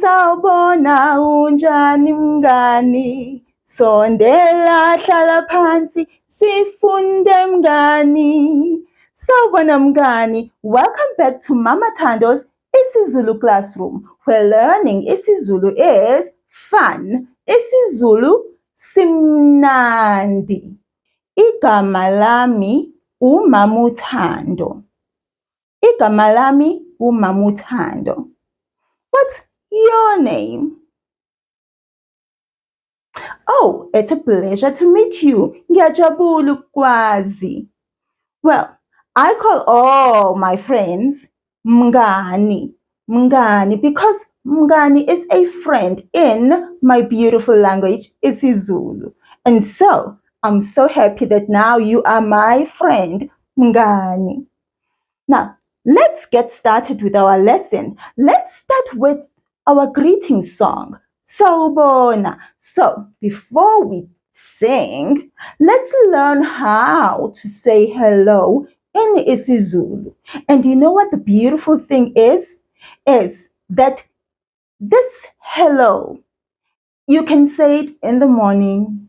sawubona unjani mngani, sondela hlala phansi sifunde mngani. Sawubona mngani, welcome back to Mama Thando's isiZulu classroom, where learning isiZulu is fun. isiZulu simnandi. Igama lami uMama Thando. Igama lami uMama Thando. What's your name? Oh, it's a pleasure to meet you. Ngiyajabula ukwazi. Well, I call all my friends mngani. Mngani because mngani is a friend in my beautiful language, isiZulu. And so, I'm so happy that now you are my friend, mngani. Now, let's get started with our lesson. Let's start with our greeting song, Sawubona. So, before we sing, let's learn how to say hello in isiZulu. And you know what the beautiful thing is? Is that this hello, you can say it in the morning,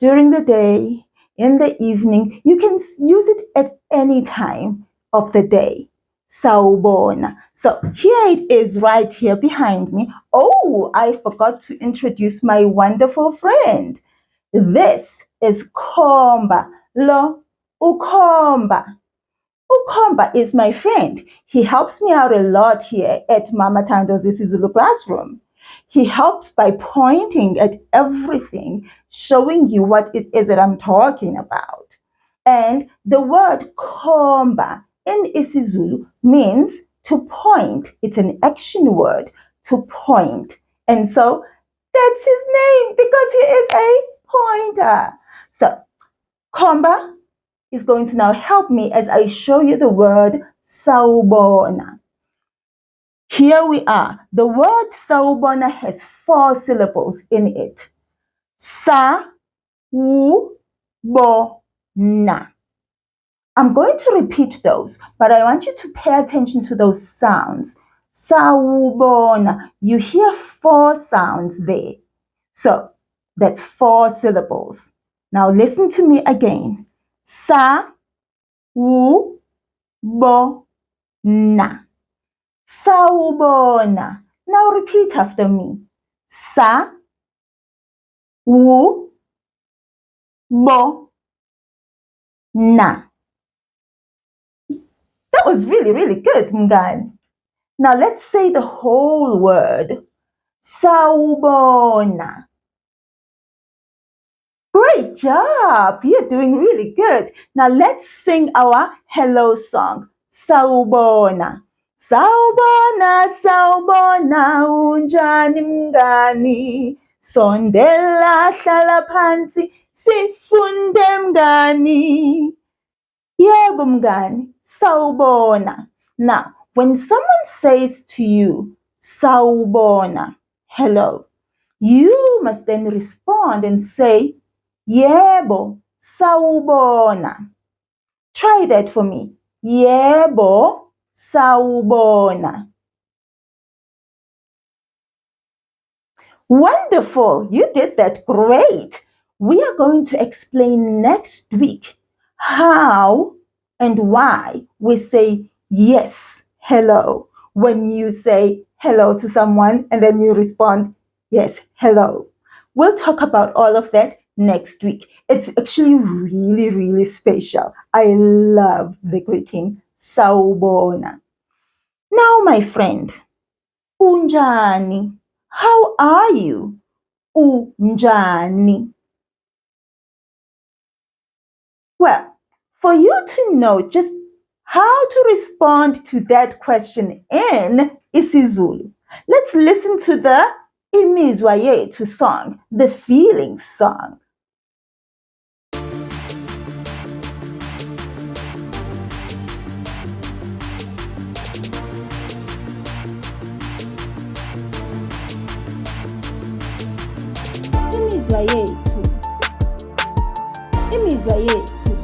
during the day, in the evening. You can use it at any time of the day. Sawubona. So here it is right here behind me. Oh, I forgot to introduce my wonderful friend. This is Khomba. Lo ukhomba. Ukhomba is my friend. He helps me out a lot here at Mama Thando's isiZulu classroom. He helps by pointing at everything, showing you what it is that I'm talking about. And the word khomba in isiZulu means to point. It's an action word, to point. And so that's his name because he is a pointer. So Khomba is going to now help me as I show you the word sawubona. Here we are. The word sawubona has 4 syllables in it. Sa, wu, bo, na. I'm going to repeat those, but I want you to pay attention to those sounds. Sawubona. You hear 4 sounds there. So that's 4 syllables. Now listen to me again. Sa, wu, bo, na. Sawubona. Now repeat after me. Sa, wu, bo, na. That was really good, mngani. Now let's say the whole word. Sawubona. Great job. You're doing really good. Now let's sing our hello song. Sawubona. Sawubona, sawubona, unjani mngani, sondela hlala phansi sifunde mngani. Yebo mngani, sawubona. Now, when someone says to you, sawubona, hello, you must then respond and say, yebo, sawubona. Try that for me. Yebo, sawubona. Wonderful, you did that great. We are going to explain next week how and why we say yes, hello, when you say hello to someone and then you respond, yes, hello. We'll talk about all of that next week. It's actually really special. I love the greeting, sawubona. Now, my friend, unjani. How are you? Unjani. Well, for you to know just how to respond to that question in isiZulu, let's listen to the imizwa yethu song, the feelings song. Imizwa yethu, imizwa yethu.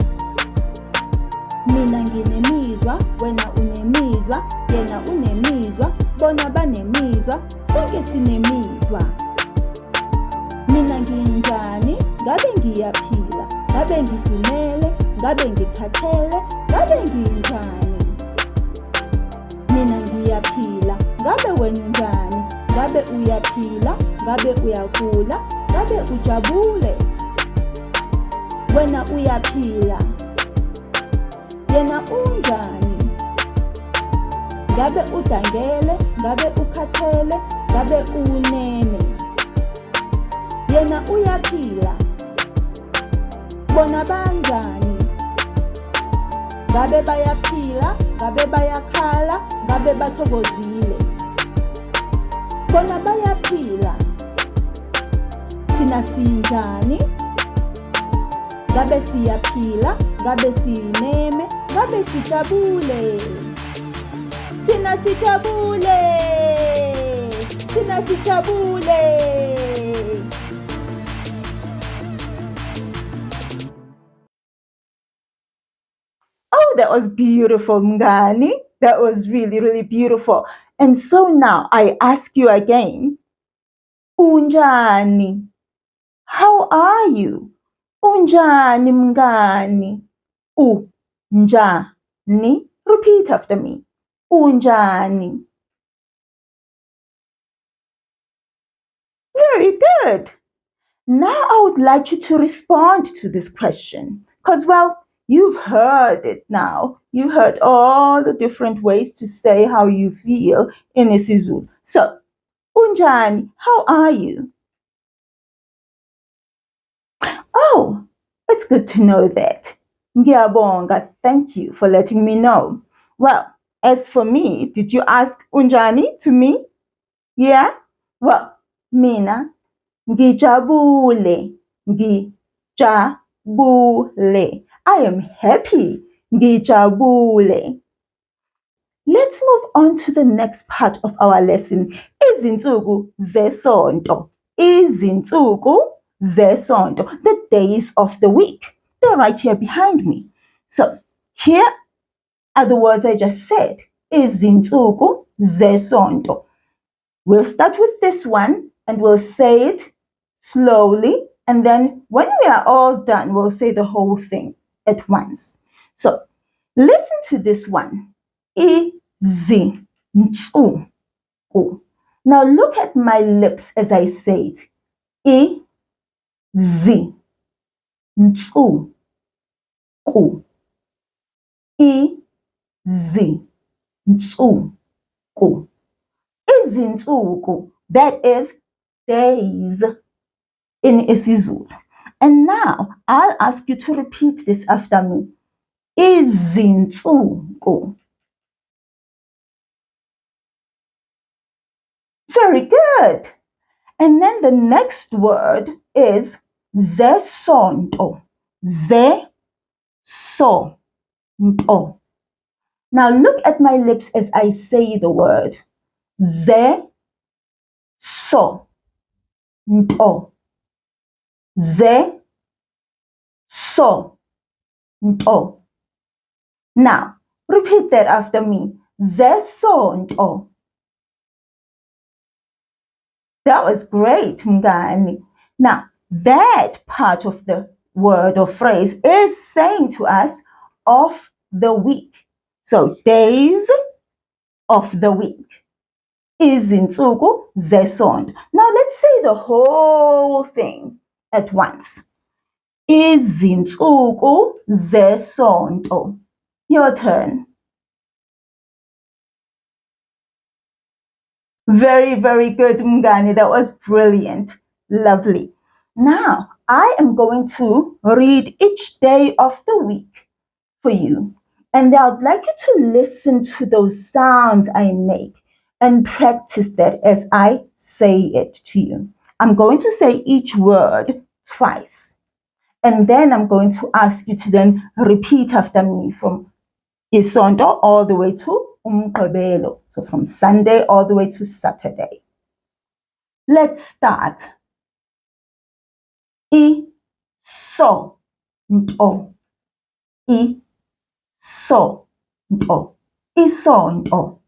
Mina nginemizwa, wena unemizwa, yena unemizwa, bona banemizwa, sonke sinemizwa. Mina nginjani? Ngabe ngiyaphila? Ngabe ngidumele? Ngabe ngikhathele? Ngabe nginjani? Mina ngiyaphila. Ngabe wenjani? Ngabe uyaphila? Ngabe uyagula? Ngabe ujabule? Wena uyaphila. Yena unjani? Ngabe udangele? Ngabe ukhathele? Ngabe unene? Yena uyaphila. Bona banjani? Ngabe bayaphila? Ngabe bayakhala? Ngabe bathokozile? Bona bayaphila. Thina sinjani? Ngabe siyaphila? Ngabe sineme? Ngabe sijabule? Thina sijabule. Thina sijabule. Oh, that was beautiful, Mngani. That was really, really beautiful. And so now I ask you again, unjani? How are you? Unjani, Mngani? Unjani. Repeat after me. Unjani. Very good. Now I would like you to respond to this question. Because, well, you've heard it now. You heard all the different ways to say how you feel in isiZulu. So, unjani, how are you? Oh, it's good to know that. Ngiyabonga, thank you for letting me know. Well, as for me, did you ask unjani to me? Yeah? Well, mina ngijabule. Ngijabule. I am happy. Ngijabule. Let's move on to the next part of our lesson. Izinsuku zesonto. Izinsuku zesonto. The days of the week. They're right here behind me. So, here are the words I just said. Izinsuku zesonto. We'll start with this one and we'll say it slowly. And then when we are all done, we'll say the whole thing at once. So listen to this one. Izinsuku. Now look at my lips as I say it. Izinsuku. Izinsuku. Izinsuku, that is days in isiZulu. And now I'll ask you to repeat this after me. Izinsuku. Very good. And then the next word is zesonto. Zesonto. Now look at my lips as I say the word. Zesonto. Zesonto. Now, repeat that after me. Zesonto. That was great, Mngani. Now, that part of the word or phrase is saying to us of the week. So, days of the week. Izinsuku zesonto. Now, let's say the whole thing at once. Izinsuku zesonto. Your turn. Very, very good, Mngani. That was brilliant. Lovely. Now, I am going to read each day of the week for you. And I'd like you to listen to those sounds I make and practice that as I say it to you. I'm going to say each word twice. And then I'm going to ask you to then repeat after me from isonto all the way to umgqibelo. So from Sunday all the way to Saturday. Let's start. Isonto. Isonto. Isonto.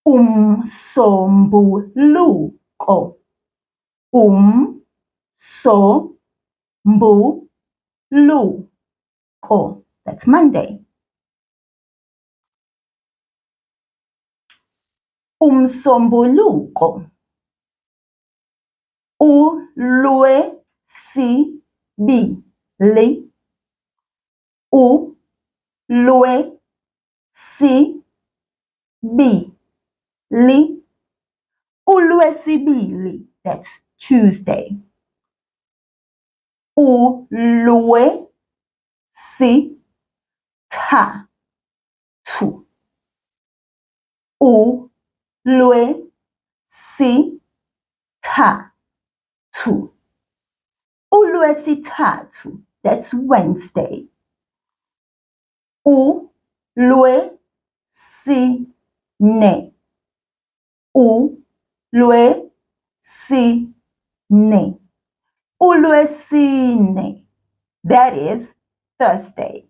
umsombuluko, umsombuluko. That's Monday. Umsombuluko. uLwesibili, uLwesibili, uLwesibili. That's Tuesday. uLwesithathu, uLwesithathu, uLwesithathu. That's Wednesday. uLwesine, uLwesine, uLwesine. That is Thursday.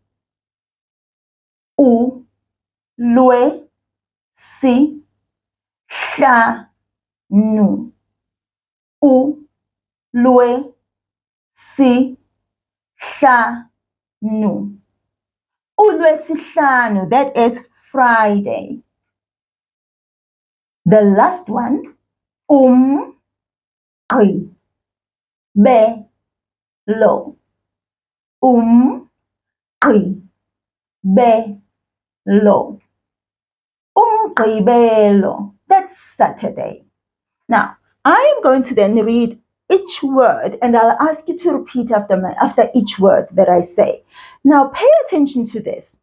uLwesihlanu, uLwesihlanu, uLwesihlanu. That is Friday. The last one, umgqibelo, umgqibelo, umgqibelo. That's Saturday. Now, I'm going to then read each word and I'll ask you to repeat after each word that I say. Now, pay attention to this.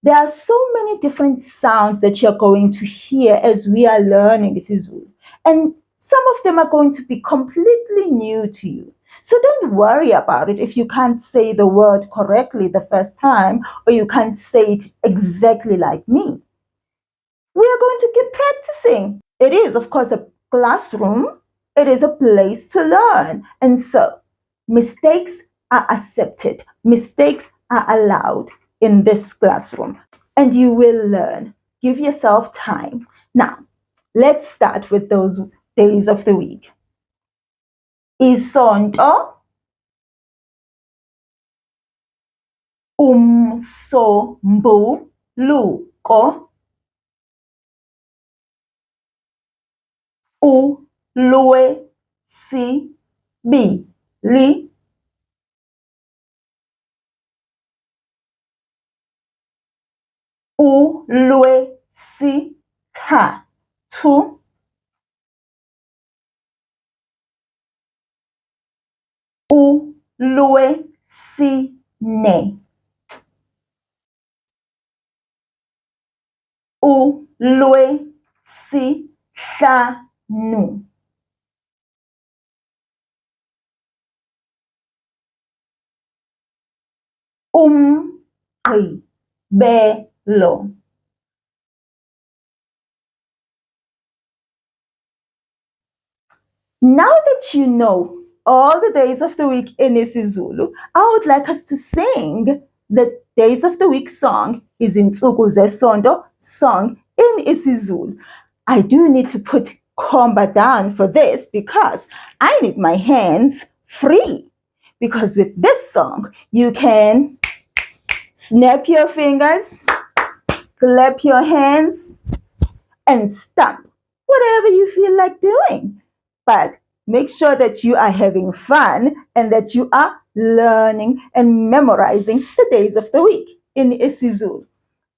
There are so many different sounds that you're going to hear as we are learning isiZulu. And some of them are going to be completely new to you. So don't worry about it if you can't say the word correctly the first time or you can't say it exactly like me. We are going to keep practicing. It is, of course, a classroom. It is a place to learn. And so mistakes are accepted. Mistakes are allowed in this classroom. And you will learn. Give yourself time. Now, let's start with those days of the week. Isonto, umsombuluko, uLwesibili, uLwesithathu, uLwesine, uLwesihlanu, umgqibelo. Now that you know all the days of the week in isiZulu, I would like us to sing the days of the week song, Izinsuku zeSonto song in isiZulu. I do need to put comba down for this because I need my hands free. Because with this song, you can snap your fingers, clap your hands, and stamp, whatever you feel like doing. But make sure that you are having fun and that you are learning and memorizing the days of the week in isiZulu.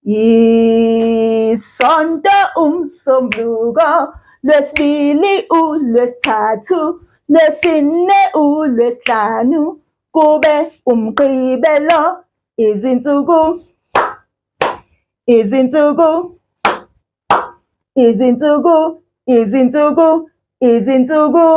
Isonto umsombuluko, lwesibili uLwesithathu, lwesine uLwesihlanu, kube umgqibelo, izinsuku, izinsuku, izinsuku, izinsuku, izinsuku.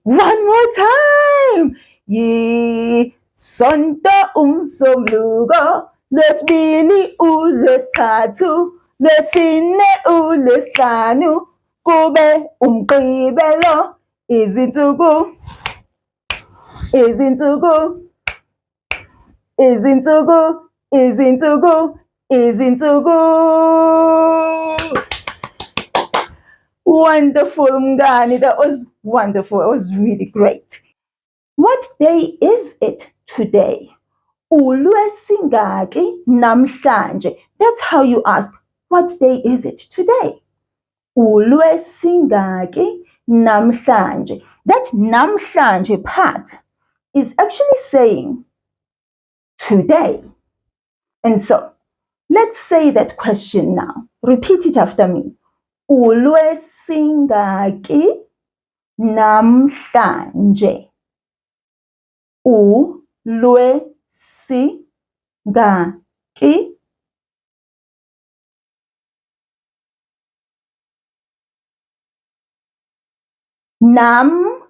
One more time. Isonto umsombuluko, lwesibili uLwesithathu, lwesine uLwesihlanu, kube umgqibelo, izinsuku, izinsuku, izinsuku, izinsuku, izinsuku. Wonderful, Mngani. That was wonderful. It was really great. What day is it today? uLwesingaki namhlanje. That's how you ask, what day is it today? uLwesingaki namhlanje. That namhlanje part is actually saying today. And so, let's say that question now. Repeat it after me. uLwesingaki namhlanje. uLwesingaki namhlanje.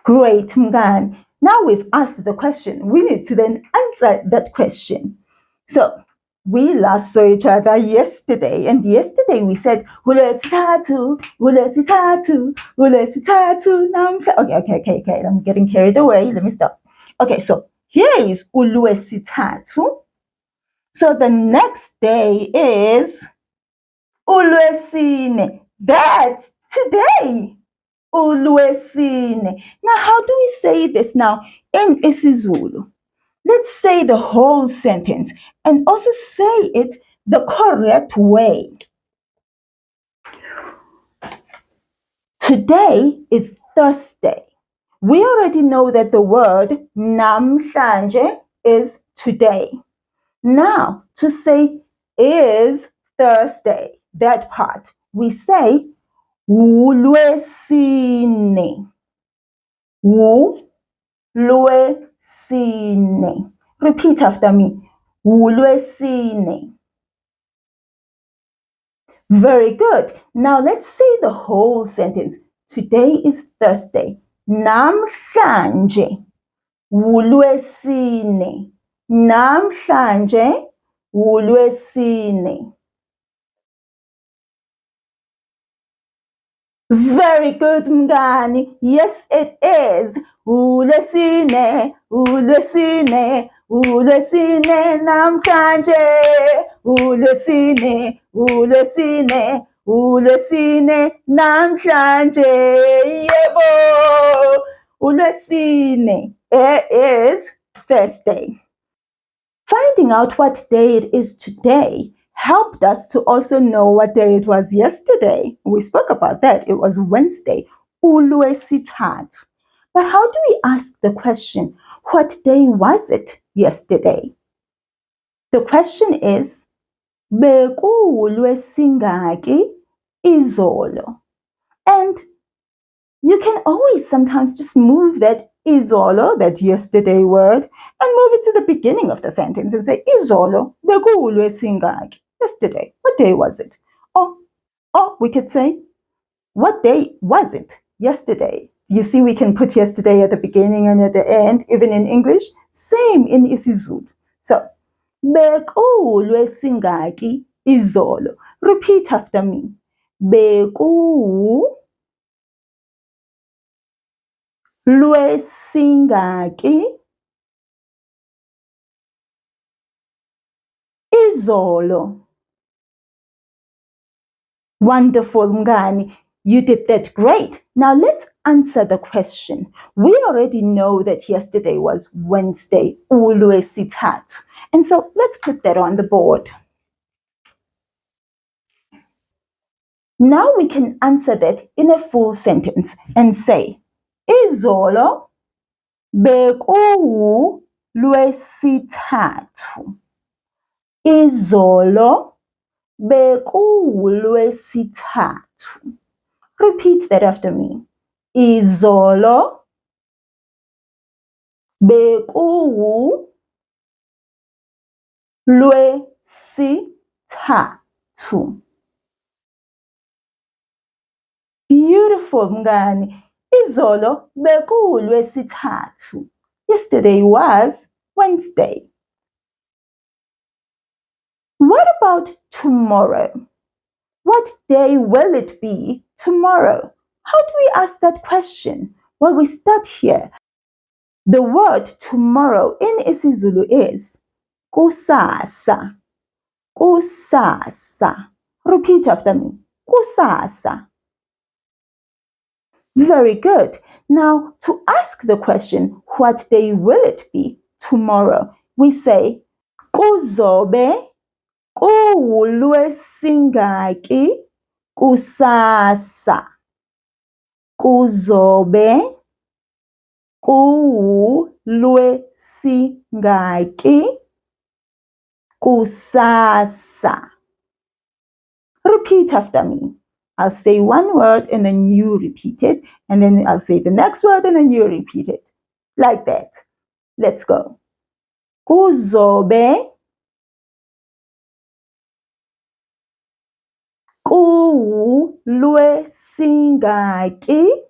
Great, Mngani. Now we've asked the question. We need to then answer that question. So, we last saw each other yesterday, and yesterday we said, uLwesithathu, uLwesithathu, uLwesithathu, namhla. Okay. I'm getting carried away. Let me stop. Okay, so here is uLwesithathu. So the next day is uLwesine. That's today. uLwesine. Now, how do we say this now in isiZulu? Let's say the whole sentence and also say it the correct way. Today is Thursday. We already know that the word namhlanje is today. Now, to say is Thursday, that part, we say uLwesine. uLwesine. Repeat after me. uLwesine. Very good. Now let's say the whole sentence. Today is Thursday. Namhlanje uLwesine. Namhlanje uLwesine. Very good, Mngani. Yes, it is. uLwesine, uLwesine, uLwesine namhlanje. uLwesine, uLwesine, uLwesine namhlanje. Yebo. uLwesine. It is Thursday. Finding out what day it is today helped us to also know what day it was yesterday. We spoke about that. It was Wednesday. uLwesithathu. But how do we ask the question, what day was it yesterday? The question is, bekuwuLwesingaki izolo. And you can always sometimes just move that izolo, that yesterday word, and move it to the beginning of the sentence and say, izolo bekuwuLwesingaki. Yesterday, what day was it? Or we could say, what day was it? Yesterday. You see, we can put yesterday at the beginning and at the end, even in English. Same in isiZulu. So, bekuwuLwesingaki izolo. Repeat after me. BekuwuLwesingaki izolo. Wonderful, Mngani. You did that great. Now let's answer the question. We already know that yesterday was Wednesday, uLwesithathu. And so let's put that on the board. Now we can answer that in a full sentence and say, izolo bekuwuLwesithathu. Izolo bekuwuLwesithathu. Repeat that after me. Izolo bekuwuLwesithathu. Beautiful, Mngani. Izolo bekuwuLwesithathu. Yesterday was Wednesday. What about tomorrow? What day will it be tomorrow? How do we ask that question? Well, we start here. The word tomorrow in isiZulu is kusasa, kusasa. Repeat after me. Kusasa. Very good. Now, to ask the question, what day will it be tomorrow? We say, kuzobe kuwuLwesingaki kusasa. Kuzobe kuwuLwesingaki kusasa. Repeat after me. I'll say one word and then you repeat it, and then I'll say the next word and then you repeat it. Like that. Let's go. Kuzobe kuwuLwesingaki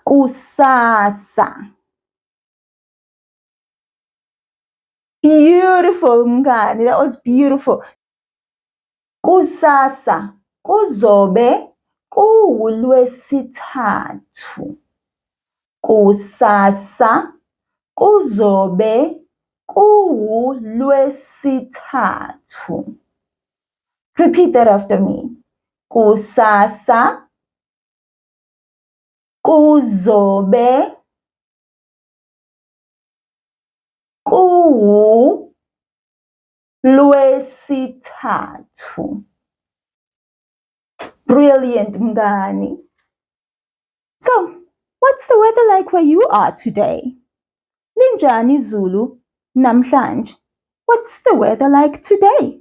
kusasa. Beautiful, mngani. That was beautiful. Kusasa kuzobe kuwuLwesithathu. Kusasa kuzobe kuwuLwesithathu. Repeat that after me. Kusasa kuzobe kuwuLwesithathu. Brilliant, mngani. So, what's the weather like where you are today? Linjani Zulu namhlanje? What's the weather like today?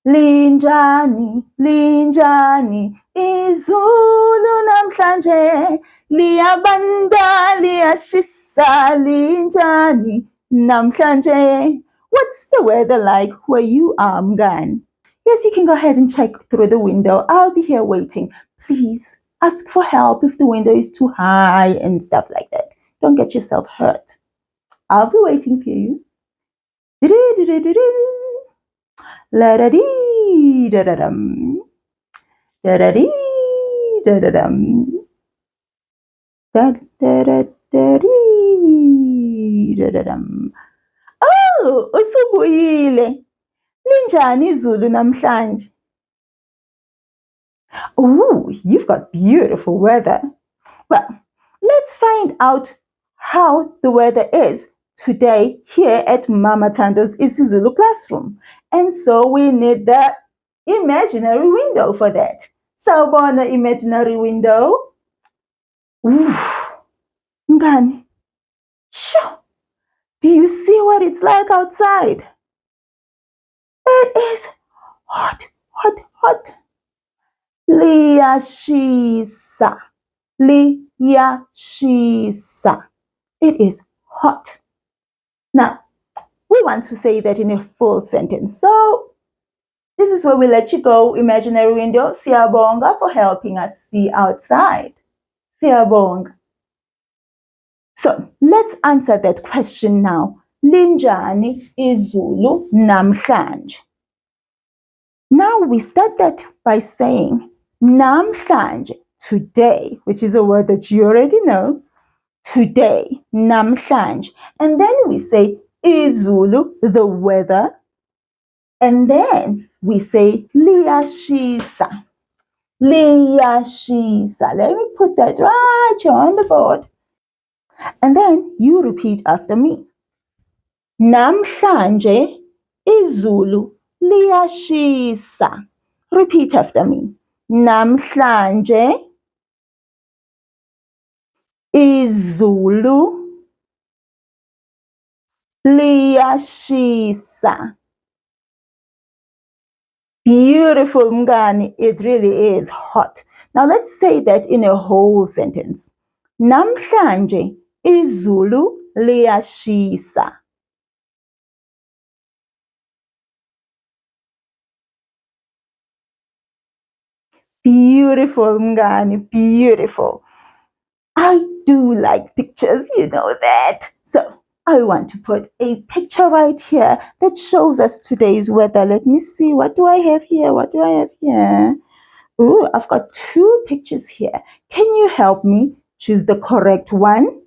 Linjani, linjani, izulu namhlanje, liyabanda, liyashisa, linjani namhlanje. What's the weather like where you are, mngani? Yes, you can go ahead and check through the window. I'll be here waiting. Please ask for help if the window is too high and stuff like that. Don't get yourself hurt. I'll be waiting for you. La-da-dee, da-da-dum. Da-da-dee, da-da-dum. Da-da-da-da-dee, da-da-dum. Oh, usubuyile. Linjani izulu namhlanje? Ooh, you've got beautiful weather. Well, let's find out how the weather is today here at Mama Thando's isiZulu classroom. And so we need the imaginary window for that. Sawubona imaginary window. Ooh, mngani. Sure. Do you see what it's like outside? It is hot, hot, hot. Liyashisa. Liyashisa. It is hot. Now, we want to say that in a full sentence. So, this is where we let you go, imaginary window. Siyabonga for helping us see outside. Siyabonga. So, let's answer that question now. Linjani izulu namhlanje? Now, we start that by saying namhlanje, today, which is a word that you already know. Today, namhlanje. And then we say izulu, the weather. And then we say liyashisa. Liyashisa. Let me put that right here on the board. And then you repeat after me. Namhlanje izulu liyashisa. Repeat after me. Namhlanje izulu liyashisa. Beautiful, mngani. It really is hot. Now let's say that in a whole sentence. Namhlanje izulu liyashisa. Beautiful, mngani. Beautiful. I do like pictures, you know that. So I want to put a picture right here that shows us today's weather. Let me see. What do I have here? What do I have here? Ooh, I've got two pictures here. Can you help me Choose the correct one.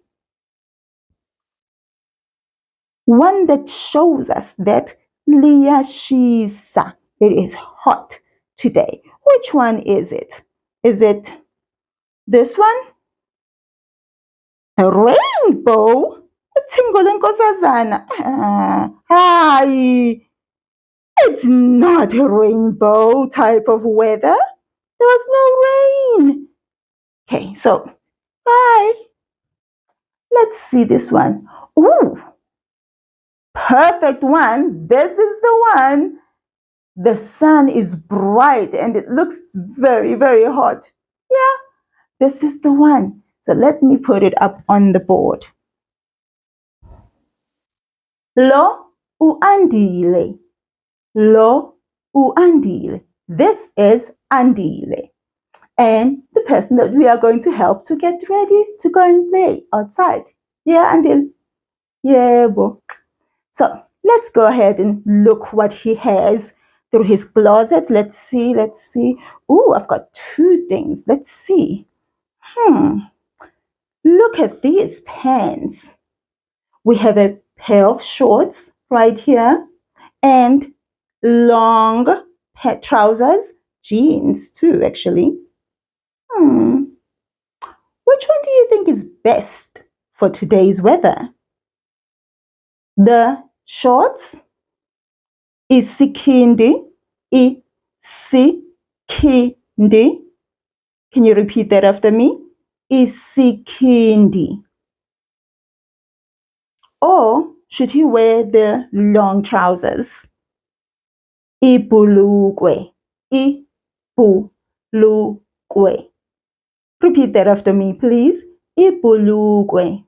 One that shows us that liyashisa. It is hot today. Which one is it? Is it this one? A rainbow? Uthingo lenkosazana. Hayi. It's not a rainbow type of weather. There was no rain. Okay, so bye. Let's see this one. Ooh, perfect one. This is the one. The sun is bright and it looks very, very hot. Yeah, this is the one. So let me put it up on the board. Lo uandile. Lo uandile. This is andile. And the person that we are going to help to get ready to go and play outside. Yeah, Andile? Yeah, bo. So let's go ahead and look what he has through his closet. Let's see. Oh, I've got two things. Let's see. Look at these pants. We have a pair of shorts right here and long trousers, jeans too, actually. Which one do you think is best for today's weather? The shorts? Isikindi. Isikindi. Can you repeat that after me? Isikindi. Or should he wear the long trousers? Ibhulukwe. Ibhulukwe. Repeat that after me, please. Ibhulukwe.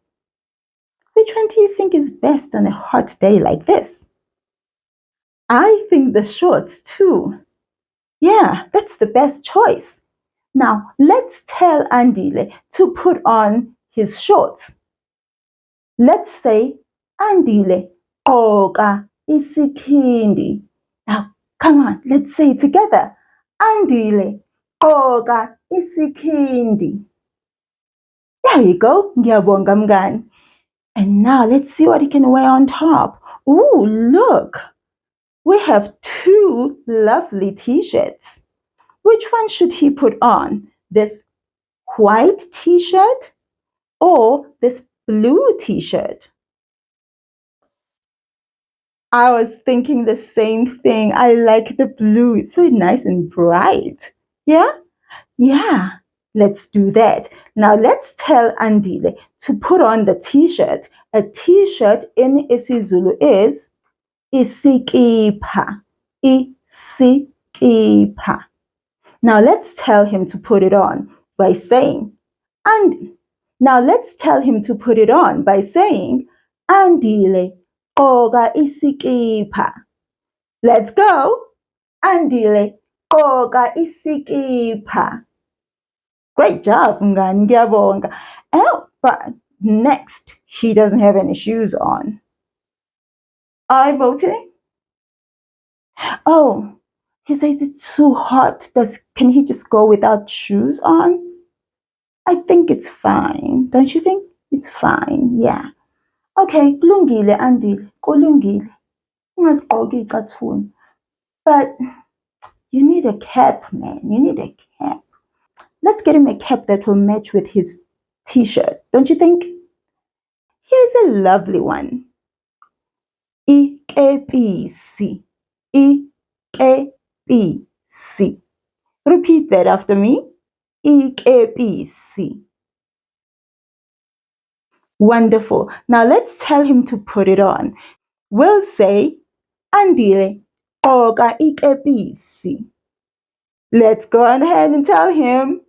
Which one do you think is best on a hot day like this? I think the shorts too. Yeah, that's the best choice. Now, let's tell Andile to put on his shorts. Let's say, Andile, gqoka isikhindi. Now, come on, let's say it together. Andile, gqoka isikhindi. There you go. Ngiyabonga mngani. And now let's see what he can wear on top. Ooh, look. We have two lovely t-shirts. Which one should he put on? This white t-shirt or this blue t-shirt? I was thinking the same thing. I like the blue. It's so nice and bright. Yeah? Yeah. Let's do that. Now let's tell Andile to put on the t-shirt. A t-shirt in isiZulu is isikipha. Isikipha. Now let's tell him to put it on by saying, Andile, gqoka isikipha. Let's go. Andile, gqoka isikipha. Great job, mngani, ngiyabonga. Oh, but next, he doesn't have any shoes on. Are you voting? Oh, he says it's too hot. Can he just go without shoes on? I think it's fine. Don't you think? It's fine, yeah. Okay, kulungile Andile, kulungile. Ungazigqoki icathulo. But you need a cap, man. You need a cap. Let's get him a cap that will match with his t-shirt. Don't you think? Here's a lovely one. Ikepisi. Ikepisi. Repeat that after me. Ikepisi. Wonderful. Now let's tell him to put it on. We'll say, Andile, gqoka ikepisi. Let's go ahead and tell him.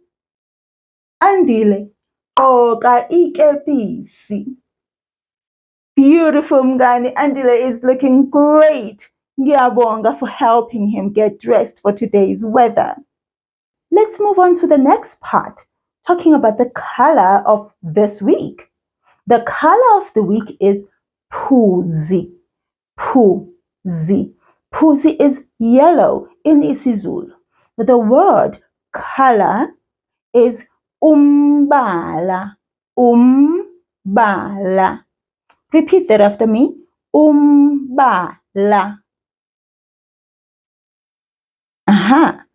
Andile, gqoka ikepisi. Beautiful mngani. Andile is looking great. Ngiyabonga for helping him get dressed for today's weather. Let's move on to the next part, talking about the color of this week. The color of the week is Phuzi. Phuzi. Phuzi is yellow in isiZulu. The word color is umbala. umbala. Repeat that after me. Umbala. Aha.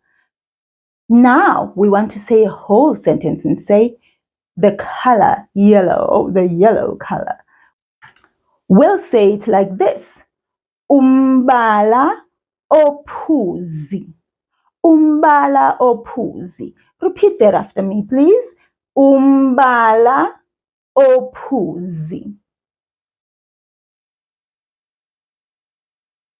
Now we want to say a whole sentence and say the color yellow, the yellow color. We'll say it like this. Umbala ophuzi. Umbala ophuzi. Repeat that after me, please. Umbala ophuzi.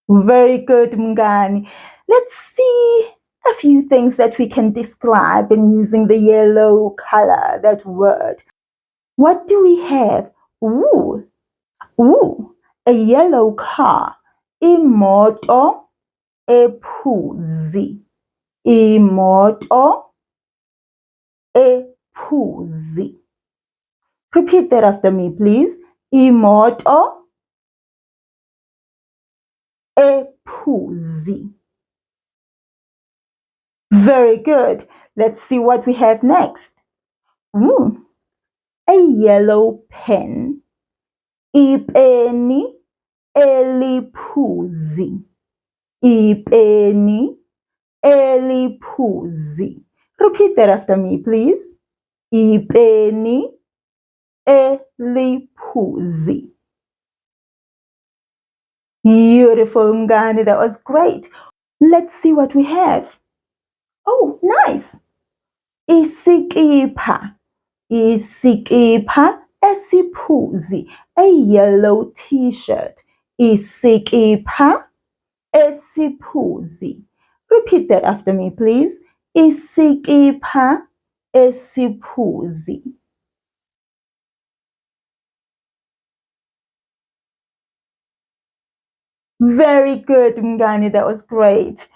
Very good, Mngani. Let's see a few things that we can describe in using the yellow color, that word. What do we have? Ooh, a yellow car. Imoto ephuzi. Imoto ephuzi. Repeat that after me, please. Imoto ephuzi. Very good. Let's see what we have next. A yellow pen. Ipeni eliphuzi. Ipeni eliphuzi. Repeat that after me, please. Ipeni eliphuzi. Beautiful, Mngani. That was great. Let's see what we have. Oh, nice. Isikipha. Isikipha esiphuzi. A yellow t-shirt. Isikipha esiphuzi. Repeat that after me, please. Isikipha esiphuzi. Very good, Mngani. That was great.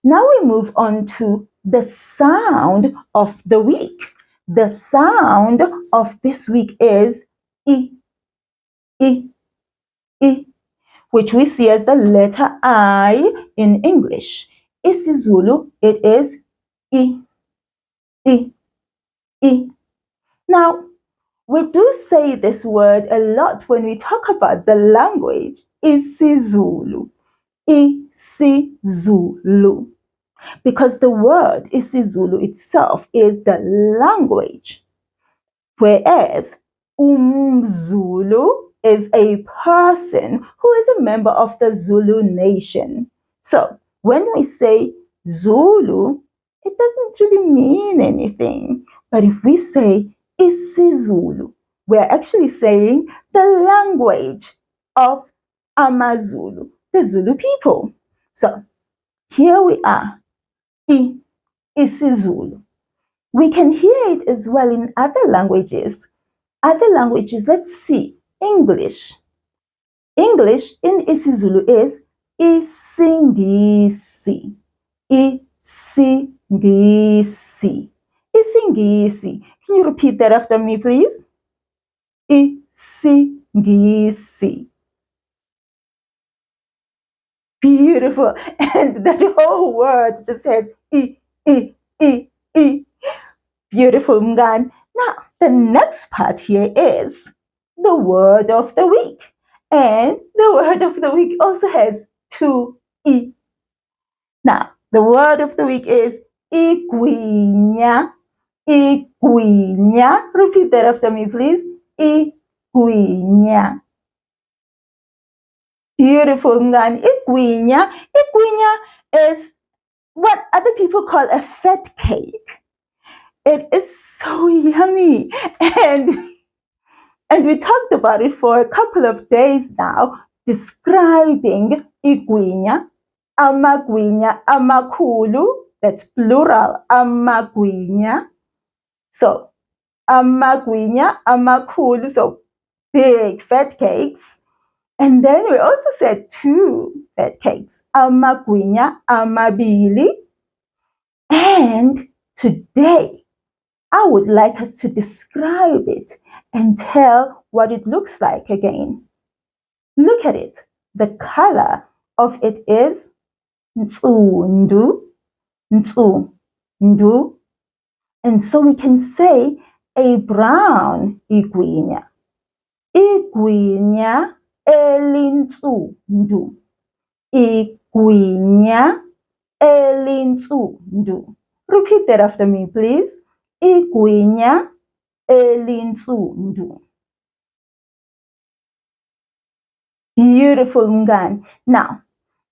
Now we move on to the sound of the week. The sound of this week is I, I, I, which we see as the letter I in English. isiZulu, it is I, I, I. Now, we do say this word a lot when we talk about the language, isiZulu, isiZulu, because the word isiZulu itself is the language, whereas umZulu is a person who is a member of the Zulu nation. So when we say Zulu, it doesn't really mean anything. But if we say isiZulu, we're actually saying the language of AmaZulu, the Zulu people. So here we are, isiZulu. We can hear it as well in other languages. Other languages, let's see, English. English in isiZulu is isingisi. Isingisi. Isingisi. Can you repeat that after me, please? Isingisi. Beautiful. And that whole word just says I. Beautiful, Mngani. Now, the next part here is the word of the week. And the word of the week also has two I. Now, the word of the week is igwinya. Igwinya. Repeat that after me, please. Igwinya. Beautiful, Mngani. Igwinya. Igwinya is what other people call a fat cake. It is so yummy. And we talked about it for a couple of days now, describing igwinya, amagwinya, amakhulu, that's plural, amagwinya. So, amagwinya, amakhulu, so big fat cakes. And then we also said two fat cakes, amagwinya, amabili. And today, I would like us to describe it and tell what it looks like again. Look at it. The color of it is nsundu, nsundu. And so we can say a brown igwinya. Igwinya elinsundu. Igwinya elinsundu. Repeat that after me, please. Igwinya elinsundu. Beautiful, Mngani. Now,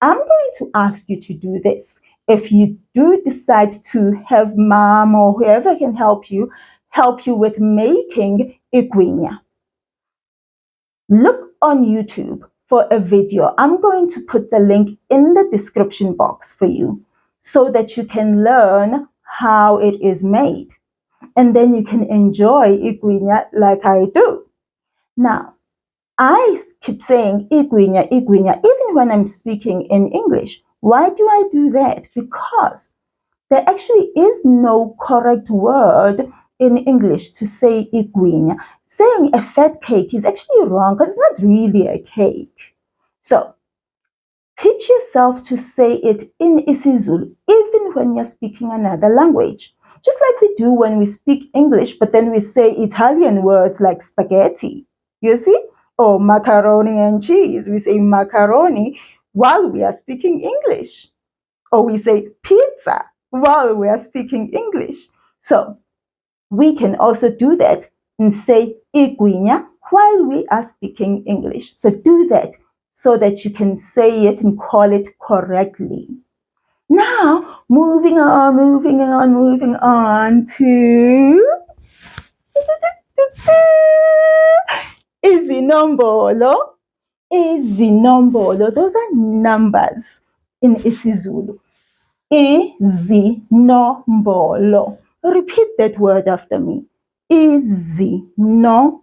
I'm going to ask you to do this. If you do decide to have mom or whoever can help you with making igwinya, look on YouTube for a video. I'm going to put the link in the description box for you so that you can learn how it is made. And then you can enjoy igwinya like I do. Now, I keep saying igwinya, igwinya, even when I'm speaking in English. Why do I do that? Because there actually is no correct word in English to say igwinya. Saying a fat cake is actually wrong because it's not really a cake. So, teach yourself to say it in isiZulu, even when you're speaking another language. Just like we do when we speak English, but then we say Italian words like spaghetti. You see? Or macaroni and cheese. We say macaroni while we are speaking English. Or we say pizza while we are speaking English. So we can also do that and say igwinya while we are speaking English. So do that so that you can say it and call it correctly. Now, moving on to izinombolo. Izinombolo. Those are numbers in isiZulu. Izinombolo. Repeat that word after me. Izinombolo.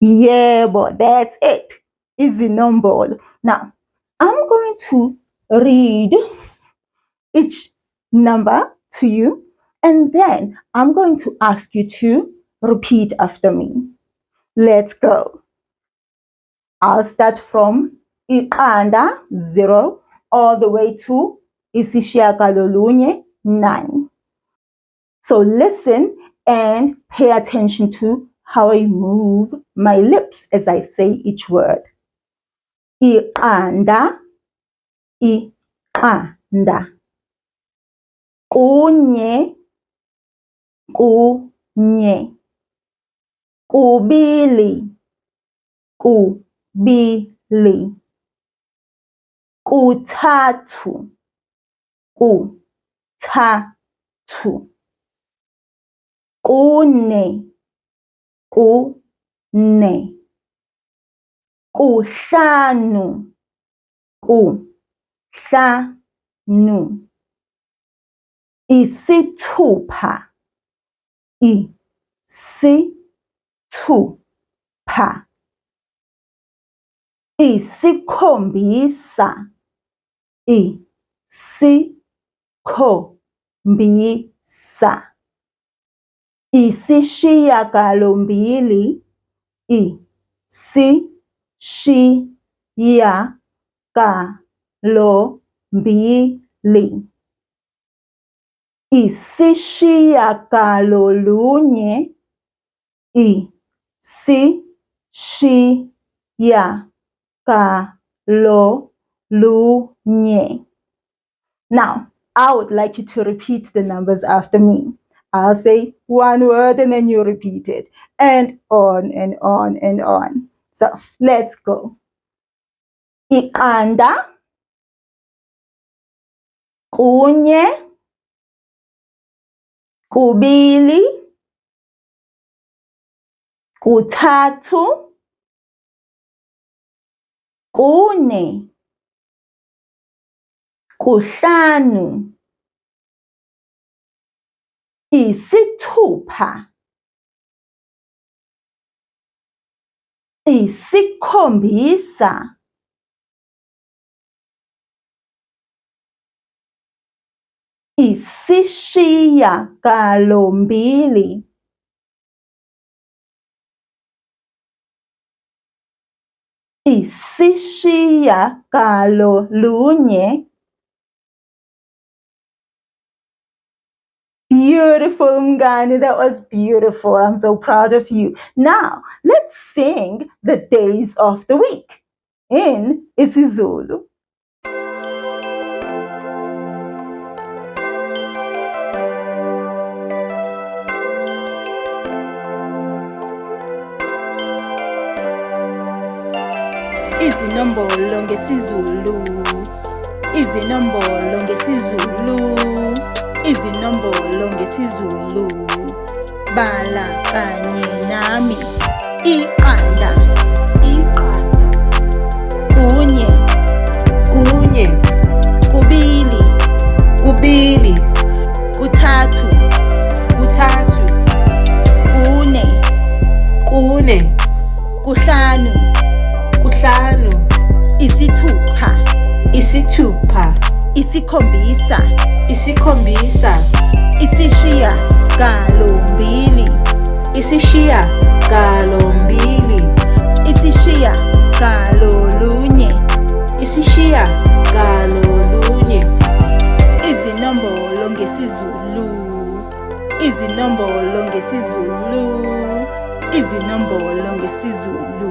Yebo, that's it. Izinombolo. Now, I'm going to read each number to you, and then I'm going to ask you to repeat after me. Let's go. I'll start from iqanda 0 all the way to isishiyagalolunye 9. So listen and pay attention to how I move my lips as I say each word. Iqanda, iqanda. Kunye, kunye. Kubili, kubili. Kuthathu, kuthathu. Kune, kune. Kuhlanu, kuhlanu. Isithupha, isithupha. Isikhombisa, isikhombisa. Isishiyagalombili, isishiyagalombili. Isishiyagalolunye, isishiyagalolunye. Now, I would like you to repeat the numbers after me. I'll say one word and then you repeat it. And on and on and on. So, let's go. Iqanda, kunye, kubili, kuthathu, kune, kuhlanu, isithupha, isikhombisa, isishiyagalombili, isishiyagalolunye, beautiful, Mngani. That was beautiful. I'm so proud of you. Now, let's sing the days of the week in isiZulu. Izinombolo ngesiZulu, izinombolo ngesiZulu, izinombolo ngesiZulu. Bala kanye nami. Iqanda, iqanda. Kunye, kunye. Kubili, kubili. Kuthathu, kuthathu. Kune, kune. Kuhlanu, kuhlanu. Isithupha, isithupha. Isikhombisa, isikhombisa. Isishiya galombili, isishiya galombili. Isishiya galolunye, isishiya galolunye. Izinombolo ngesiZulu, izinombolo ngesiZulu, izinombolo ngesiZulu.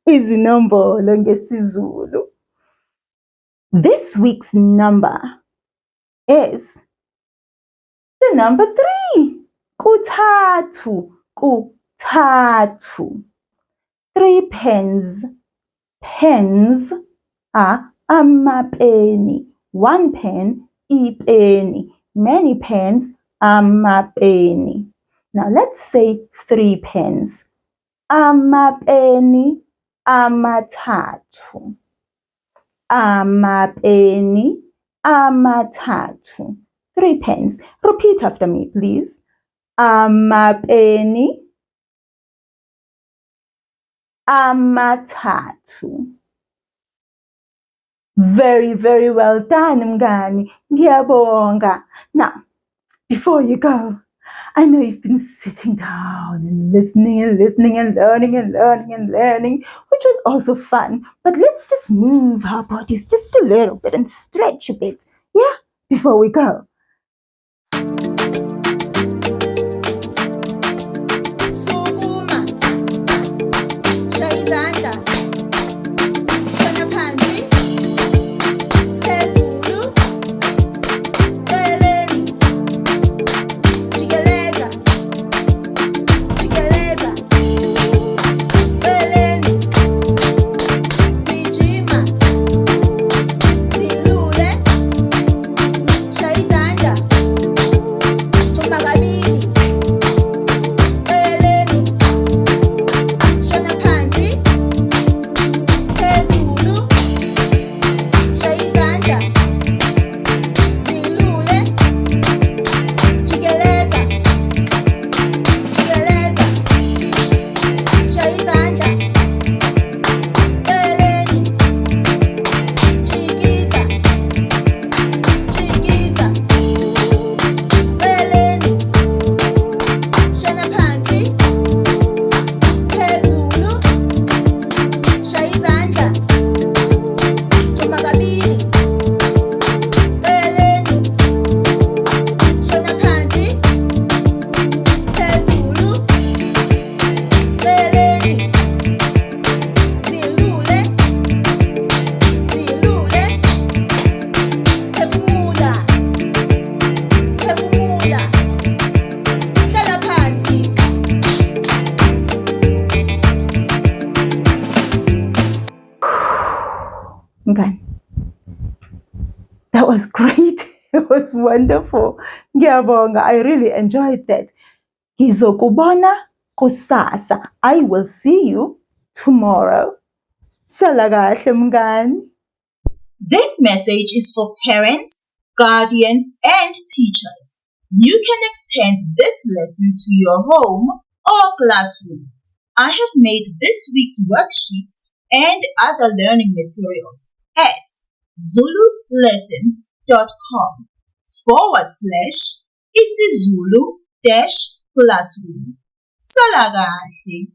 Izinombolo ngesiZulu. This week's number is the number 3. Kuthathu, kuthathu. 3 pens. Pens are amapeni. 1 pen, ipeni. Many pens, amapeni. Now let's say 3 pens. Amapeni amathathu. Amapeni amathathu. 3 pens. Repeat after me, please. Amapeni amathathu. Very, very well done, Mngani. Ngiyabonga. Now, before you go, I know you've been sitting down and listening and listening and learning and learning and learning, which was also fun. But let's just move our bodies just a little bit and stretch a bit, yeah, before we go. Sukuma, shaya izandla, shona phansi, phezulu, eceleni, jikeleza, jikeleza, eceleni, gijima, zilule, shaya izandla, thumba kabili, eceleni, shona phansi, phezulu, shaya izandla, zilule, jikeleza, jikeleza, shaya izandla, eceleni, jikiza, jikiza, eceleni, shona phansi, phezulu, shaya izandla, thumba kabili, eceleni, shona phansi, phezulu, eceleni, zilule, zilule, phefumula, phefumula, hlala phansi. Mngani, that was great. It was wonderful. Ngiyabonga. I really enjoyed that. Ngizokubona kusasa. I will see you tomorrow. Sala kahle, mngani. This message is for parents, guardians, and teachers. You can extend this lesson to your home or classroom. I have made this week's worksheets and other learning materials at zululessons.com/isiZulu-classroom. Sala kahle.